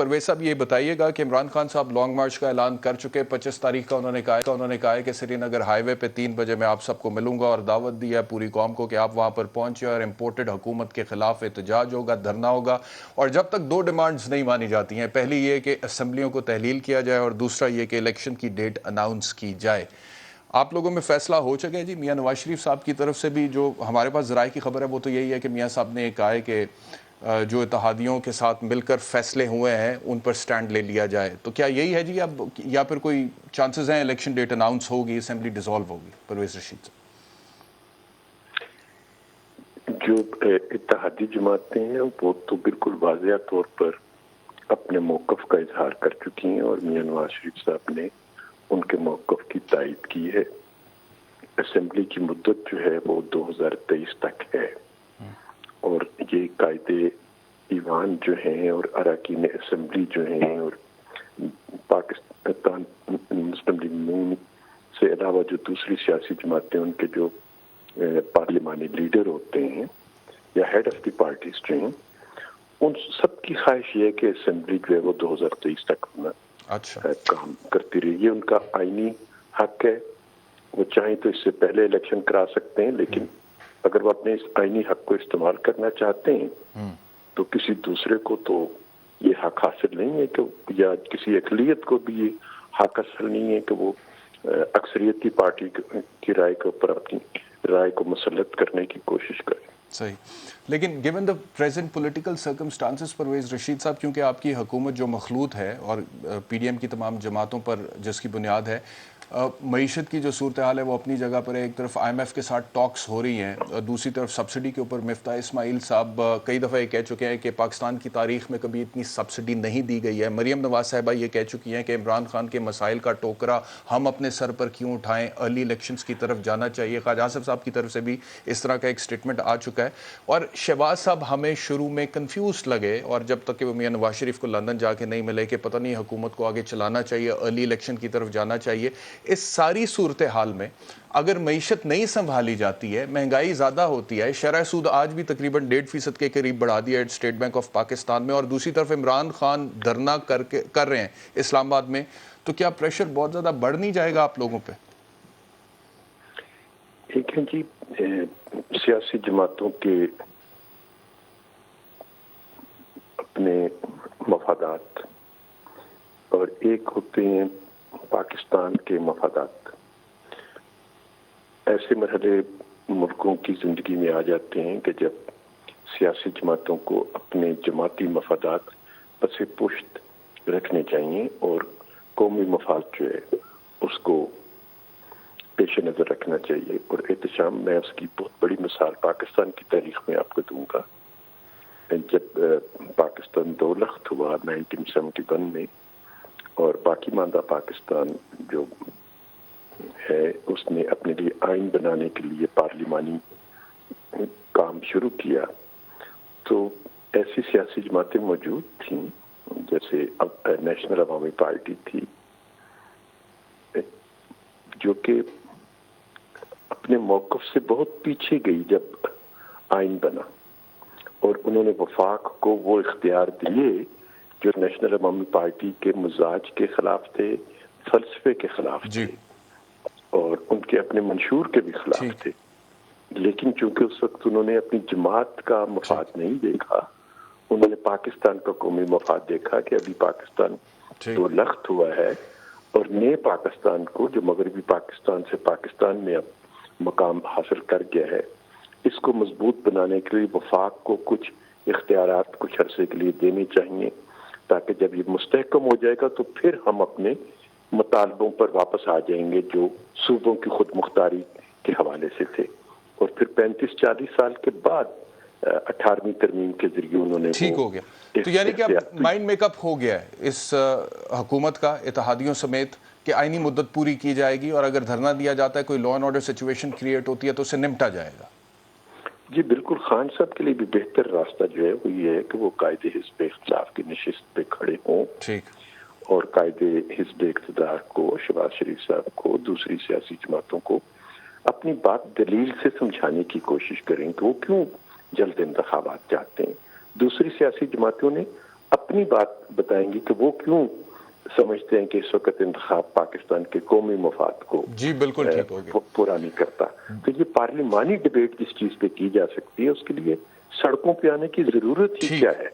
پرویز صاحب یہ بتائیے گا کہ عمران خان صاحب لانگ مارچ کا اعلان کر چکے 25 تاریخ کا انہوں نے کہا ہے کہ سری نگر ہائی وے پہ 3 بجے میں آپ سب کو ملوں گا، اور دعوت دی ہے پوری قوم کو کہ آپ وہاں پر پہنچے اور امپورٹڈ حکومت کے خلاف احتجاج ہوگا، دھرنا ہوگا، اور جب تک 2 ڈیمانڈز نہیں مانی جاتی ہیں، پہلی یہ کہ اسمبلیوں کو تحلیل کیا جائے اور دوسرا یہ کہ الیکشن کی ڈیٹ اناؤنس کی جائے۔ آپ لوگوں میں فیصلہ ہو چکے ہیں جی؟ میاں نواز شریف صاحب کی طرف سے بھی جو ہمارے پاس ذرائع کی خبر ہے وہ تو یہی ہے کہ میاں صاحب نے کہا ہے کہ جو اتحادیوں کے ساتھ مل کر فیصلے ہوئے ہیں ان پر سٹینڈ لے لیا جائے، تو کیا یہی ہے جی اب، یا پھر کوئی چانسز ہیں الیکشن ڈیٹ اناؤنس ہوگی، اسمبلی ڈیزالو ہوگی؟ پرویز رشید صاحب۔ جو اتحادی جماعتیں ہیں وہ تو بالکل واضح طور پر اپنے موقف کا اظہار کر چکی ہیں، اور میاں نواز شریف صاحب نے ان کے موقف کی تائید کی ہے۔ اسمبلی کی مدت جو ہے وہ 2023 تک ہے، اور یہ قائد ایوان جو ہیں اور اراکین اسمبلی جو ہیں اور پاکستان مسلم لیگ نون سے علاوہ جو دوسری سیاسی جماعتیں ان کے جو پارلیمانی لیڈر ہوتے ہیں یا ہیڈ آف دی پارٹیز جو ہیں، ان سب کی خواہش یہ ہے کہ اسمبلی جو ہے وہ 2023 تک کام کرتی رہی ہے۔ ان کا آئینی حق ہے، وہ چاہیں تو اس سے پہلے الیکشن کرا سکتے ہیں، لیکن اگر وہ اپنے اس آئینی حق کو استعمال کرنا چاہتے ہیں تو کسی دوسرے کو تو یہ حق حاصل نہیں ہے کہ، یا کسی اقلیت کو بھی یہ حق حاصل نہیں ہے کہ وہ اکثریتی پارٹی کی رائے کے اوپر اپنی رائے کو مسلط کرنے کی کوشش کرے۔ صحیح، لیکن given the present political circumstances Pervez Rashid صاحب، کیونکہ آپ کی حکومت جو مخلوط ہے اور پی ڈی ایم کی تمام جماعتوں پر جس کی بنیاد ہے، معیشت کی جو صورتحال ہے وہ اپنی جگہ پر ہے، ایک طرف آئی ایم ایف کے ساتھ ٹاکس ہو رہی ہیں، دوسری طرف سبسڈی کے اوپر مفتاح اسماعیل صاحب کئی دفعہ یہ کہہ چکے ہیں کہ پاکستان کی تاریخ میں کبھی اتنی سبسڈی نہیں دی گئی ہے۔ مریم نواز صاحبہ یہ کہہ چکی ہیں کہ عمران خان کے مسائل کا ٹوکرا ہم اپنے سر پر کیوں اٹھائیں، ارلی الیکشنز کی طرف جانا چاہیے۔ خواجہ آصف صاحب کی طرف سے بھی اس طرح کا ایک سٹیٹمنٹ آ چکا ہے، اور شہباز صاحب ہمیں شروع میں کنفیوز لگے، اور جب تک کہ وہ میاں نواز شریف کو لندن جا کے نہیں ملے کہ پتہ نہیں حکومت کو آگے چلانا چاہیے، ارلی الیکشن کی طرف جانا چاہیے۔ اس ساری صورتحال میں اگر معیشت نہیں سنبھالی جاتی ہے، مہنگائی زیادہ ہوتی ہے، شرح سود آج بھی تقریباً 1.5% کے قریب بڑھا دیا ہے اسٹیٹ بینک آف پاکستان میں، اور دوسری طرف عمران خان دھرنا کر رہے ہیں اسلام آباد میں، تو کیا پریشر بہت زیادہ بڑھ نہیں جائے گا آپ لوگوں پہ؟ ایک ہے جی، سیاسی جماعتوں کے اپنے مفادات اور ایک ہوتے ہیں پاکستان کے مفادات۔ ایسے مرحلے ملکوں کی زندگی میں آ جاتے ہیں کہ جب سیاسی جماعتوں کو اپنے جماعتی مفادات پس پشت رکھنے چاہیے، اور قومی مفاد جو ہے اس کو پیش نظر رکھنا چاہیے۔ اور احتشام، میں اس کی بہت بڑی مثال پاکستان کی تاریخ میں آپ کو دوں گا۔ جب پاکستان 2 لخت ہوا 1971 میں، اور باقی ماندہ پاکستان جو ہے اس نے اپنے لیے آئین بنانے کے لیے پارلیمانی کام شروع کیا، تو ایسی سیاسی جماعتیں موجود تھیں جیسے نیشنل عوامی پارٹی تھی، جو کہ اپنے موقف سے بہت پیچھے گئی جب آئین بنا، اور انہوں نے وفاق کو وہ اختیار دیے جو نیشنل عوامی پارٹی کے مزاج کے خلاف تھے، فلسفے کے خلاف تھے، اور ان کے اپنے منشور کے بھی خلاف تھے۔ لیکن چونکہ اس وقت انہوں نے اپنی جماعت کا مفاد نہیں دیکھا، انہوں نے پاکستان کا قومی مفاد دیکھا کہ ابھی پاکستان 2 لخت ہوا ہے، اور نئے پاکستان کو جو مغربی پاکستان سے پاکستان میں اب مقام حاصل کر گیا ہے، اس کو مضبوط بنانے کے لیے وفاق کو کچھ اختیارات کچھ عرصے کے لیے دینے چاہیے، تاکہ جب یہ مستحکم ہو جائے گا تو پھر ہم اپنے مطالبوں پر واپس آ جائیں گے جو صوبوں کی خود مختاری کے حوالے سے تھے۔ اور پھر 35-40 سال کے بعد 18ویں ترمیم کے ذریعے انہوں نے ٹھیک ہو گیا۔ تو یعنی کہ اب مائنڈ میک اپ ہو گیا ہے اس حکومت کا اتحادیوں سمیت کہ آئینی مدت پوری کی جائے گی، اور اگر دھرنا دیا جاتا ہے، کوئی law and order situation create ہوتی ہے تو اسے نمٹا جائے گا۔ جی بالکل، خان صاحب کے لیے بھی بہتر راستہ جو ہے وہ یہ ہے کہ وہ قائد حزب اختلاف کی نشست پہ کھڑے ہوں، اور قائد حزب اقتدار کو، شہباز شریف صاحب کو، دوسری سیاسی جماعتوں کو اپنی بات دلیل سے سمجھانے کی کوشش کریں کہ وہ کیوں جلد انتخابات چاہتے ہیں۔ دوسری سیاسی جماعتوں نے اپنی بات بتائیں گی کہ وہ کیوں سمجھتے ہیں کہ اس وقت انتخاب پاکستان کے قومی مفاد کو جی بالکل ٹھیک ہو گیا. پورا نہیں کرتا. تو یہ پارلیمانی ڈبیٹ جس چیز پہ کی جا سکتی ہے اس کے لیے سڑکوں پہ آنے کی ضرورت ہی ٹھیک کیا ہے؟